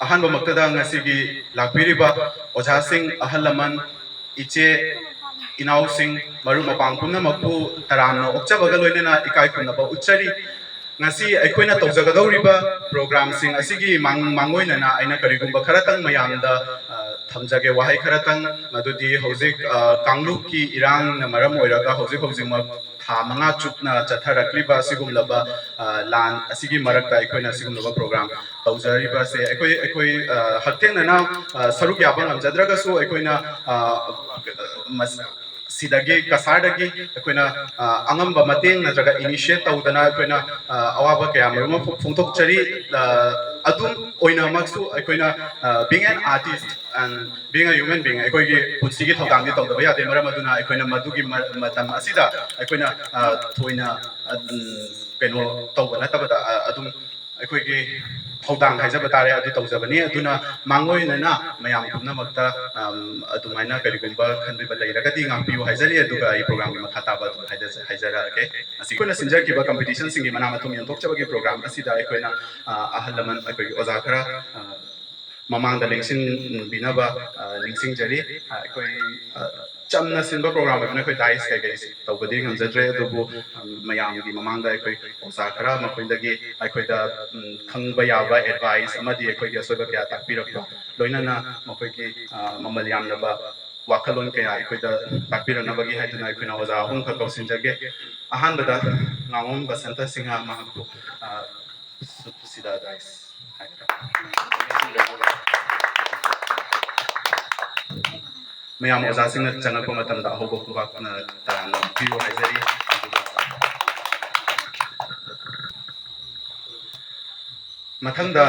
ahanba maktada ngasigi lakpiriba ojasing ahal laman iche inau sing maru mapang pumna makpu taramno okchabaga loinena ikai khumnaba uchari ngasi aikoina tawjagadawriba program sing asigi mangoina na aina karigumba kharatang mayamda thamjage wahai kharatang madudi hojik kangluk ki irang na maram oiraga hojik hojik ma tha manga chupna chatharakliba sigumlaba lan asigi marakta aikoina sigumlaba program tawjariba se aikoi hakteng na saruk yabang amjadraga su aikoina sidagi kasardagi akoina angamba mateng natraga initiate tawdana akoina awaba kaya maruma phongtok chari adum oina maksu akoina being an artist and being a human being akoigi punsigi thawdang di tawdaba yade maram aduna akoina madugi matam asida akoina thoina keno tawbana tabada adum akoigi thawdang haijaba tare adu tawjabani aduna mangoi na mayam kumna makta adumaina karigumba khanbiba leiragati ngangpiu haijari aduga I program gi makhataba adu haijara ke asi koina sinjar ki ba competition singi mana matum yantokchaba gi program asida akoina ahalaman akoi oza khara mamang da lengsin binaba lingsing jari akoi chamna sinba program abna koi dais kai kai tawbadi ngamjadre adubu mayam gi mamang da akoi oza khara makoindagi akoi da khangba yaba advice amadi akoi gi soba kya takpirakba loinana makoi ki mamal yamnaba wakalon kaya akoi da takpiranabagi haituna akoi na oza hum kha kausinjage ahanbada ngawom basanta singha mahakku sida dais mayam oza singna changakpa matamda hobo kubakna tarana piu haijari mathangda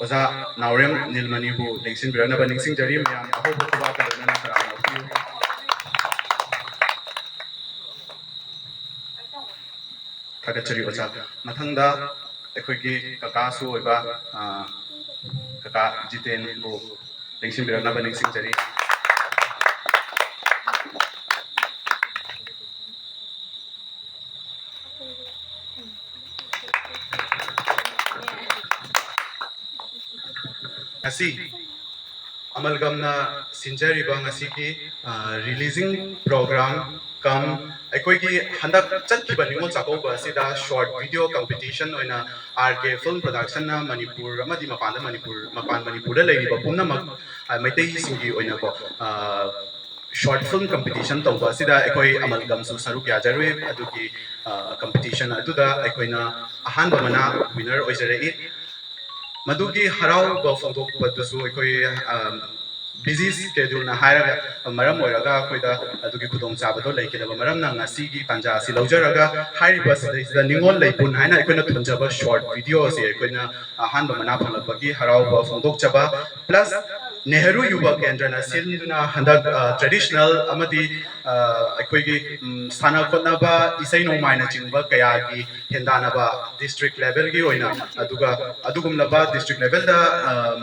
oza naurem nilmani bu lengsin biranaba ningsing jari mayam hobo kubakna tarana piu thagachari oza mathangda aikoigi kaka su oiba kaka jiten bu lengsin biranaba ningsing jari ngasi amalgam na sinjari ba ngasi ki releasing program kam aikoi ki handak chatkiba ningol chakau ba sida short video competition oina RK film production na manipur amadi mapan manipur da leiri ba pumna mak maitai singi oina ko short film competition tawba sida aikoi amalgam su saruk ya jarwe aduki competition aduda aikoi na ahan ba mana winner oijare madugi harau ba phongtok padu aikoi busy schedule na hairaga maram oiraga akoida adugi khudong chabado leikidaba maram na ngasi gi tanja si laujaraga hairiba sida ningol leipun haina aikoina thunjaba short video se aikoina ahanba mana phalakbagi harau ba phongtok chaba plus Nehru Yuva Kendra na sinduna handak traditional amadi aikoigi sana khotnaba isai nomaina chingba kaya gi hendana district level gi oina aduga adugumlaba district level da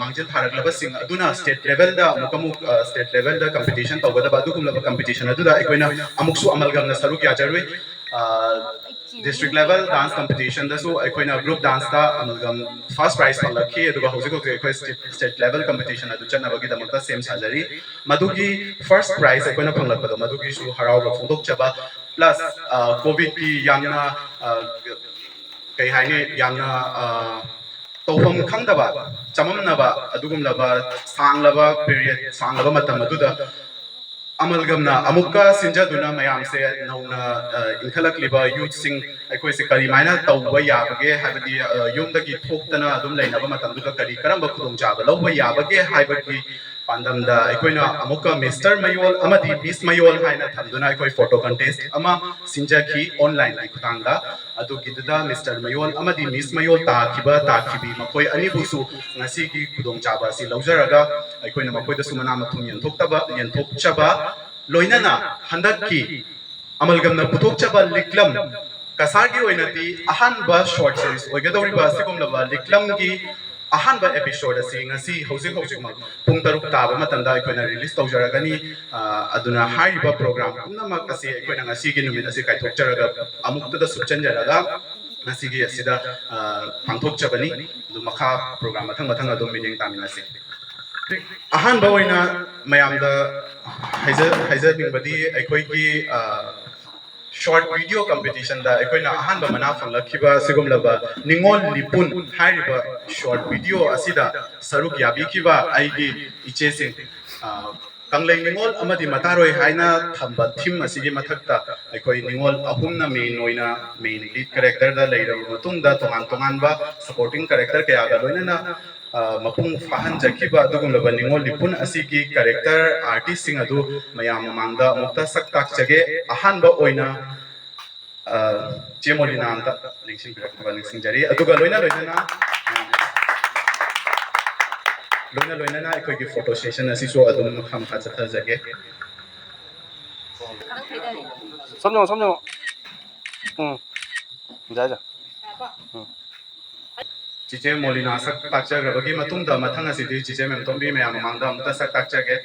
mangjil tharaglaba sing aduna state level da mukamuk state level da competition tawgada adugumlaba competition aduda aikoina amuksu amalgam na saruk ya jarwe district level dance competition da so aikoina group dance da amalgam first prize palakhi aduga hojiko aikoi state level competition adu chana bagi damakta same sajari madugi first prize aikoina phanglakpado madugi su harau ba phongdok chaba plus covid ki yamna kai haine yamna tawham khangdaba chamamnaba adugumlaba sanglaba period sanglaba matam aduda amalgamna amukka sinjaduna mayam se nauna inkhalak liba youth sing aikoi se kari maina tawba yabage habadi yumdagi thoktana adum leinaba matamduda kari karamba khudong chaba lawba yabage haibagi pandamda aikoina amukka Mr. Mayol amadi Miss Mayol haina thamduna aikoi photo contest ama sinjaki online ai khutangda adu gidda Mr. Mayol amadi Miss Mayol takhibi makoi ani busu ngasi gi khudong chaba si laujaraga aikoina makoi da sumana mathum yanthok chaba loinana handakki amalgamna puthok chaba liklam kasagi oinati ahanba short series oigadori ba sigumlaba liklam gi ahanba episode asi ngasi hojik ma pung taruk taba matanda aikoina release tawjaragani aduna haiba program kumna makasi aikoina ngasi gi numit asi kai thokjaraga amukta da subchanjaraga ꯉꯁꯤꯒꯤ ꯑꯁꯤꯗ ꯄꯥꯡꯊꯣꯛꯆꯕꯅꯤ ꯑꯗꯨ ꯃꯈꯥ programme ꯃꯊꯪ ꯃꯊꯪ ꯑꯗꯨꯝ ꯃꯤꯠꯌꯦꯡ ꯇꯥꯃꯤꯟꯅꯁꯤ ꯑꯍꯥꯟꯕ ꯑꯣꯏꯅ ꯃꯌꯥꯝꯗ ꯍꯥꯏꯖꯅꯤꯡꯕꯗꯤ ꯑꯩꯈꯣꯏꯒꯤ short video competition da aikoina ahan ba mana phanglakiba sigumlaba ningol lipun hairiba short video asida saruk yabi kiba aigi iche sing kanglei ningol amadi mataroi haina thamba thim asigi mathakta aikoi ningol ahumna main oina main lead character da leira matungda tongan tongan ba supporting character kaya ga loina na mapung fahan jakiba adugumlaba ningol lipun asigi character artist sing adu mayam mangda mukta saktak jage ahan ba oina Molina anta linksing birakba linksing jari aduga loina na aikoigi photo session asiso adum kham kha chatha jage samno jaja Cice Molina sak takcha bagi matung da mathang asidi cice mem tombi me amang da amta sak takcha ge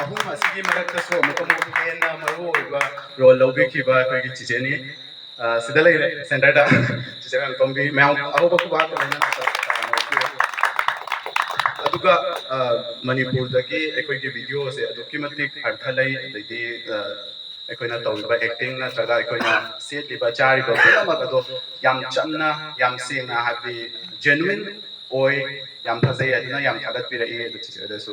ahum asigi marak ta so mutum hen na maru ba role lobby ki ba aikoigi cice ni sidalai center da cice mem tombi me aho ba ku ba ka na aduga Manipur dagi aikoigi video se aduki matik arthalai dai aikoina tawba acting na traga aikoina set liba chari ba pura do yam chamna yam sing na happy genuine oi yam thazai adina yam thagat pira e du chi da so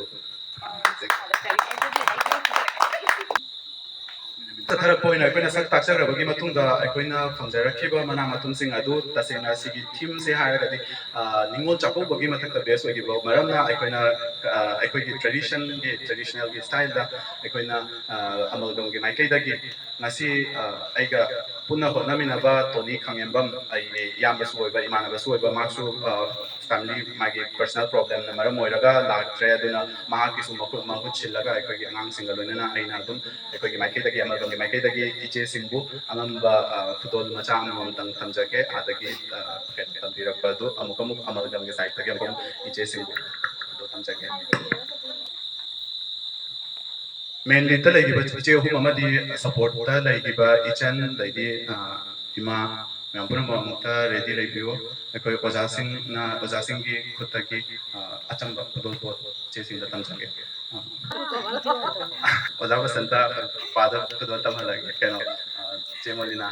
thara point aikoina sak takcha ra bagi matung da aikoina phangjara khiba mana matung sing adu tasena sigi theme se ha ga di ningol chako bagi mathak da base ogi ba maram na aikoina aikoigi traditional gi style da aikoina amalgam gi maikai da gi ngasi aiga punna honamina ba toni khangembam ai yamba su oiba imana ba su oiba maksu family magi personal problem na maram oiraga laktre aduna maha ki su mahu chillaga aikoigi angang singa loina aina dum aikoigi maikai da gi amalgam gi maikai da gi iche singbu angamba khudol macha amam tang thamjake adagi tambirakpa du amukamuk amalgam gi side da gi amuk iche singbu do thamjake mainly the like but che hu mama di support ta like ba ichan like di ima mampura mamta ready review ekoi oja sing gi khutta ki acham ba dol bo che sing da tam sange oja ba santa pada khudwa tam halage keno che molina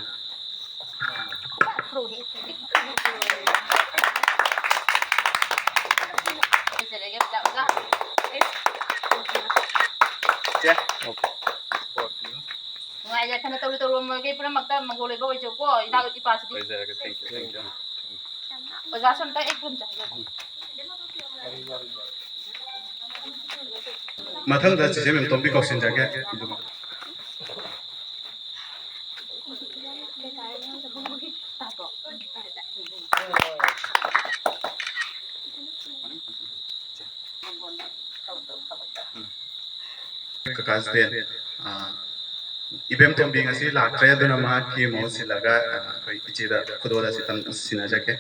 yeah okay ngoài ra thằng tôi mà cái phần mặt ta mà gọi là chỗ của tao đi pass đi thank you ở ra xong tay ekrum chạy mathang da chise mem tombi question jage kakas den ibem tombi ngasi laktre aduna ma ki mo silaga koi ichida khudoda sitam sina jake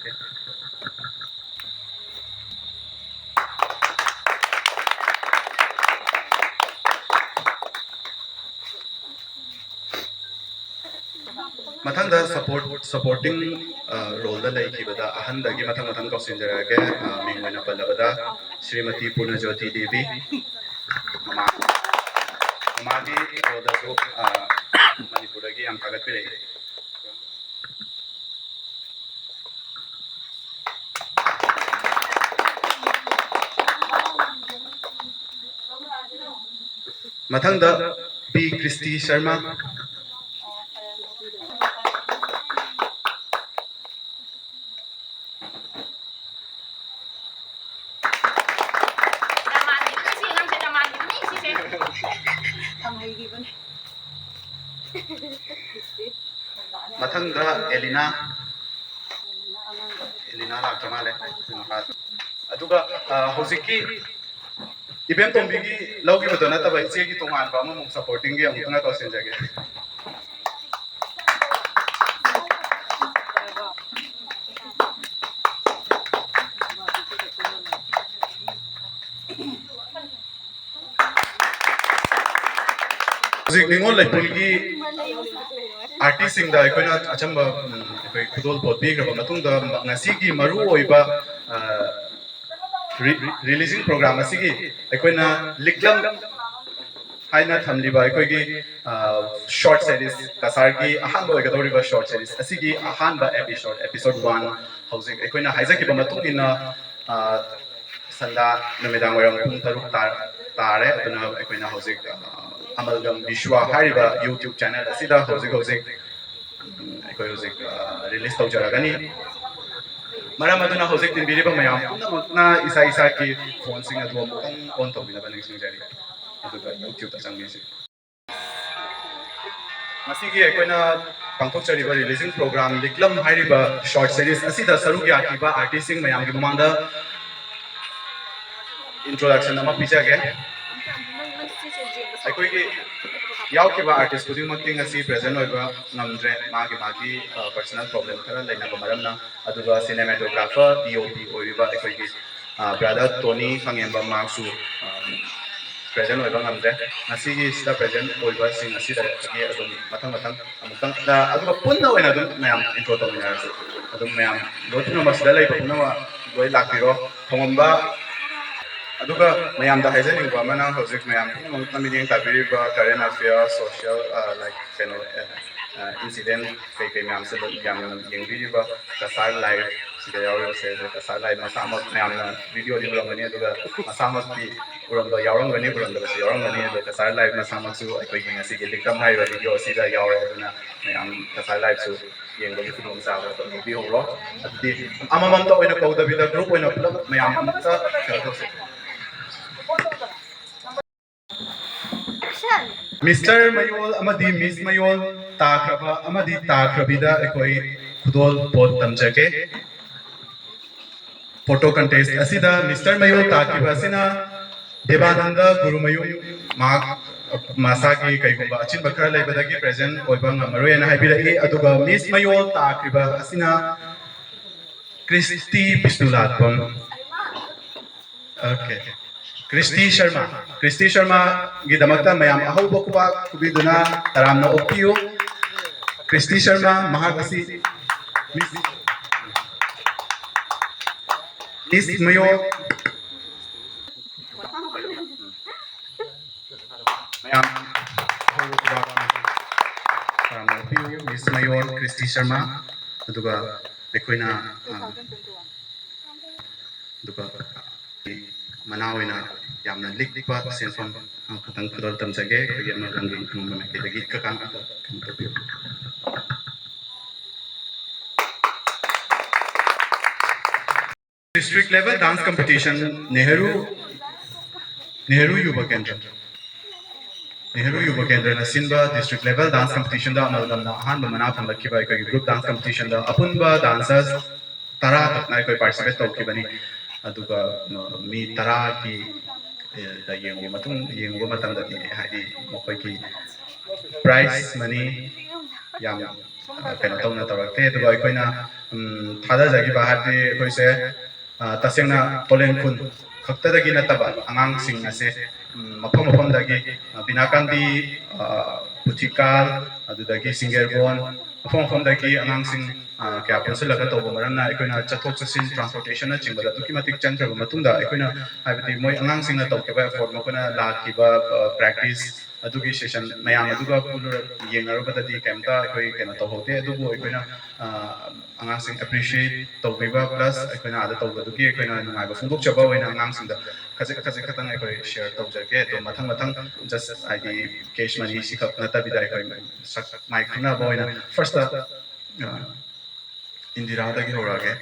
mathang da supporting role da lai ki bada ahan da gi mathang question jarage mingwana palabada Srimati Purnajyoti Devi Magi roda so Manipur gi am thagat pire mathang da B Christy Sharma mathang da Elina lakta male aduga hojiki event tombi gi logi badana ta bai che gi tongan ba ma supporting gi amutna question jage hojik ningol lai pulgi artist-singda aikoina achamba akoi khudol potbi graba matungda ngasigi maru oiba releasing program asigi aikoina liklam haina thamliba aikoigi short series kasargi ahanba oigadoriba short series asigi ahanba episode 1 housing aikoina haizaki matungina sanda numidang oram pung taruk tare aduna aikoina housing Amalgam Bishwa hariba YouTube channel asida housing ꯑꯩꯈꯣꯏ ꯍꯧꯖꯤꯛ release ꯇꯧꯖꯔꯒꯅꯤ ꯃꯔꯝ ꯑꯗꯨꯅ ꯍꯧꯖꯤꯛ ꯇꯤꯟꯕꯤꯔꯤꯕ ꯃꯌꯥꯝ ꯄꯨꯝꯅꯃꯛꯅ ꯏꯁꯥ ꯏꯁꯥꯒꯤ ꯐꯣꯟꯁꯤꯡ ꯑꯗꯨ ꯑꯃꯨꯛꯇꯪ ꯑꯣꯟ ꯇꯧꯕꯤꯅꯕ ꯅꯤꯡꯁꯤꯡꯖꯔꯤ ꯑꯗꯨꯒ ꯌꯨꯇ꯭ꯌꯨꯕꯇ ꯆꯪꯕꯤꯁꯤ ꯉꯁꯤꯒꯤ ꯑꯩꯈꯣꯏꯅ ꯄꯥꯡꯊꯣꯛꯆꯔꯤꯕ ꯔꯤꯂꯤꯖꯤꯡ ꯄ꯭ꯔꯣꯒ꯭ꯔꯥꯝ ꯂꯤꯛꯂꯝ ꯍꯥꯏꯔꯤꯕ ꯁꯣꯔꯠ ꯁꯦꯔꯤꯁ ꯑꯁꯤꯗ ꯁꯔꯨꯛ ꯌꯥꯈꯤꯕ ꯑꯥꯔꯇꯤꯁꯁꯤꯡ ꯃꯌꯥꯝꯒꯤ ꯃꯃꯥꯡꯗ introduction ama pijage ꯑꯩꯈꯣꯏꯒꯤ ꯌꯥꯎꯈꯤꯕ ꯑꯥꯔꯇꯤꯁ ꯈꯨꯗꯤꯡꯃꯛꯇꯤ ꯉꯁꯤ ꯄ꯭ꯔꯦꯖꯦꯟ ꯑꯣꯏꯕ ꯉꯝꯗ꯭ꯔꯦ ꯃꯥꯒꯤ ꯄꯔꯁꯣꯅꯦꯜ ꯄ꯭ꯔꯣꯕ꯭ꯂꯦꯝ ꯈꯔ ꯂꯩꯅꯕ ꯃꯔꯝꯅ ꯑꯗꯨꯒ ꯁꯤꯅꯦꯃꯥꯇꯣꯒ꯭ꯔꯥꯐꯔ DOP ꯑꯣꯏꯔꯤꯕ ꯑꯩꯈꯣꯏꯒꯤ ꯕ꯭ꯔꯗꯔ ꯇꯣꯅꯤ ꯈꯪꯉꯦꯝꯕ ꯃꯥꯁꯨ ꯄ꯭ꯔꯦꯖꯦꯟ ꯑꯣꯏꯕ ꯉꯝꯗ꯭ꯔꯦ ꯉꯁꯤꯒꯤ ꯁꯤꯗ ꯄ꯭ꯔꯦꯖꯦꯟ ꯑꯣꯏꯕꯁꯤꯡ ꯑꯁꯤꯗꯒꯤ ꯑꯗꯨꯝ ꯃꯊꯪ ꯑꯃꯨꯛꯇꯪ ꯑꯗꯨꯒ ꯄꯨꯟꯅ ꯑꯣꯏꯅ ꯑꯗꯨꯝ ꯃꯌꯥꯝ ꯏꯟꯇ꯭ꯔꯣ ꯇꯧꯃꯤꯟꯅꯔꯁꯤ ꯑꯗꯨꯝ ꯃꯌꯥꯝ ꯂꯣꯏ ꯄꯨꯝꯅꯃꯛ ꯁꯤꯗ ꯂꯩꯕ ꯄꯨꯝꯅꯃꯛ ꯂꯣꯏ ꯂꯥꯛꯄꯤꯔꯣ ꯊꯣꯡꯉꯝꯕ ꯑꯗꯨꯒ ꯃꯌꯥꯝꯗ ꯍꯥꯏꯖꯅꯤꯡꯕ ꯑꯃꯅ ꯍꯧꯖꯤꯛ ꯃꯌꯥꯝ ꯄꯨꯝꯅꯃꯛꯅ ꯃꯤꯠꯌꯦꯡ ꯇꯥꯕꯤꯔꯤꯕ ꯀꯔꯦꯟ ꯑꯦꯐꯤꯌꯔ ꯁꯣꯁꯤꯌꯦꯜ ꯂꯥꯏꯛ ꯀꯩꯅꯣ incident ꯀꯩꯀꯩ ꯃꯌꯥꯝꯁꯦ ꯌꯥꯝꯅ ꯌꯦꯡꯕꯤꯔꯤꯕ ꯀꯁꯥꯔ ꯂꯥꯏꯚ ꯁꯤꯗ ꯌꯥꯎꯔꯤꯕꯁꯦ ꯀꯁꯥꯔ ꯂꯥꯏꯚ ꯃꯁꯥꯃꯛ ꯃꯌꯥꯝꯅ ꯚꯤꯗꯤꯑꯣꯗꯤ ꯎꯔꯝꯒꯅꯤ ꯑꯗꯨꯒ ꯃꯁꯥꯃꯛꯇꯤ ꯎꯔꯝꯕ ꯌꯥꯎꯔꯝꯒꯅꯤ ꯎꯔꯝꯗꯕꯁꯨ ꯌꯥꯎꯔꯝꯒꯅꯤ ꯑꯗꯨꯒ ꯀꯁꯥꯔ ꯂꯥꯏꯚ ꯃꯁꯥꯃꯛꯁꯨ ꯑꯩꯈꯣꯏꯒꯤ ꯉꯁꯤꯒꯤ ꯂꯤꯛꯂꯝ ꯍꯥꯏꯔꯤꯕ ꯚꯤꯗꯤꯑꯣ ꯑꯁꯤꯗ ꯌꯥꯎꯔꯦ ꯑꯗꯨꯅ ꯃꯌꯥꯝ ꯀꯁꯥꯔ ꯂꯥꯏꯚꯁꯨ ꯌꯦꯡꯕꯒꯤ ꯈꯨꯗꯣꯡꯆꯥꯕ ꯂꯧꯕꯤꯍꯧꯔꯣ ꯑꯗꯨꯗꯤ ꯑꯃꯃꯝꯇ ꯑꯣꯏꯅ ꯀꯧꯗꯕꯤꯗ ꯒ꯭ꯔꯨꯞ ꯑꯣꯏꯅ ꯄꯨꯂꯞ ꯃꯌꯥꯝ ꯑꯃꯨꯛꯇ ꯀꯩꯅꯣ ꯇꯧꯁꯦ Mr. Mayol amadi Miss Mayol takraba amadi takrabida ekoi khudol pot tamjage photo contest asida Mr. Mayol takiba asina Devananda Gurumayum Mark Masagi kaigumba achin bakra laibadagi present oiba ngamaroy na haibiragi aduga Miss Mayol takiba asina Christy Bisnulatpam. Okay. Christy Sharma gidamakta mayam ahawba kuba kubiduna taramna optiyo Christy Sharma mahakasi Miss Mayo mayam ahawba kuba taramna optiyo Miss Mayo Christy Sharma aduga ekoina aduga manawina yamna likpa senfam katang khudol tamjage kogi amagamgi khumnaba kedagi kakang kamtapiyo district level dance competition Nehru Yuva Kendra na sinba district level dance competition da amalgam na ahanba mana phanglakiba ekoi group dance competition da apunba dancers tara patna ekoi participate tawkibani aduga mi tara ki da yengu matam da hadi mokoi prize money yam kaino tawna tawrakte aduga ekoina thada jagi bahati koise tasengna tolen kun khakta dagi nataba angang sing ase mafam dagi binakandi puthikal adudagi singerbon mafam dagi angang sing kya punsulaga tawba maramna ekoina chathok chasin transportation na chingba duki matik changraba matungda ekoina habiti moi angang sing na tawkeba effort makona lakiba practice adugi session mayam aduga pulur yengarobadadi kemta ekoi kena tawhote adubu ekoina angang sing appreciate tawbiba plus ekoina ada tawbadugi ekoina nungaiba phungdok chaba oina angang sing da khajik khatang ekoi share tawjake to mathang just id cash money sikhak natabida ekoi mic khuna boina first Indira dagi horage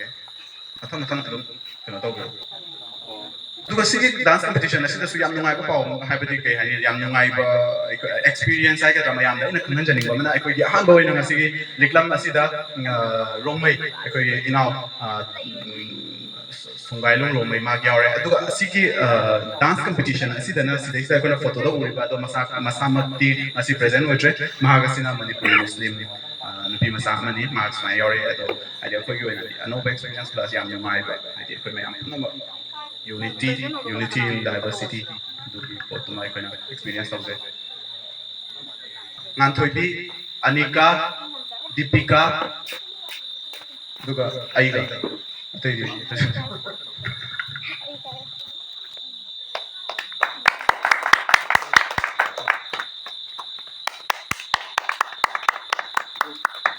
mathang adum kena tawbo duga sigi dance competition asida su yam nungai ba paw habiti kai hani yam nungai ba experience ai ka drama yam da ina khungan janing ba mana ekoi gi ahan ba oina ngasigi liklam asida rongmai ekoi inau sungailung rongmai ma gyawre aduga sigi dance competition asida na sida isa ekoi photo da uri ba do masamati asi present oitre mahagasina manipuri muslim nupi masa amani marks ma yore ado adi ekoi gi oina anoba experience plus yam nungai ba adi ekoi mayam unity in diversity duki potuma ekona experience tawse ngan thoibi Anika, Deepika, duga aiga. Atei².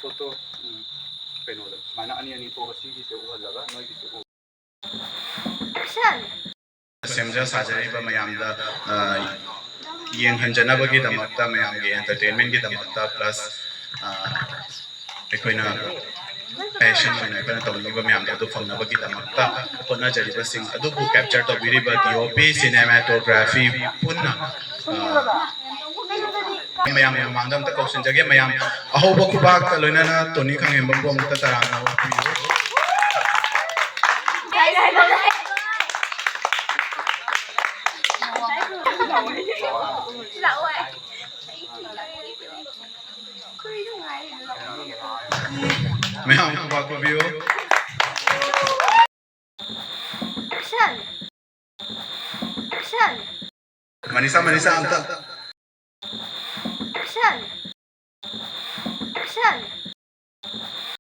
Photo kainoda. Mana ani po kasi gise uhalaga, noi gise u. Semja sajariba mayamda yenghanjanabagi damakta mayamgi entertainment gi damakta plus aikoina passion oina aikoina tawliba mayamda adu famnabagi damakta hotnajariba sing adubu capture tawbiriba DOP cinematography punna mayam mangdam ta kausin jage mayam ahoba kubak ta loinana toni khangembam bom ta tarana mayam kubak ko view Manisa anta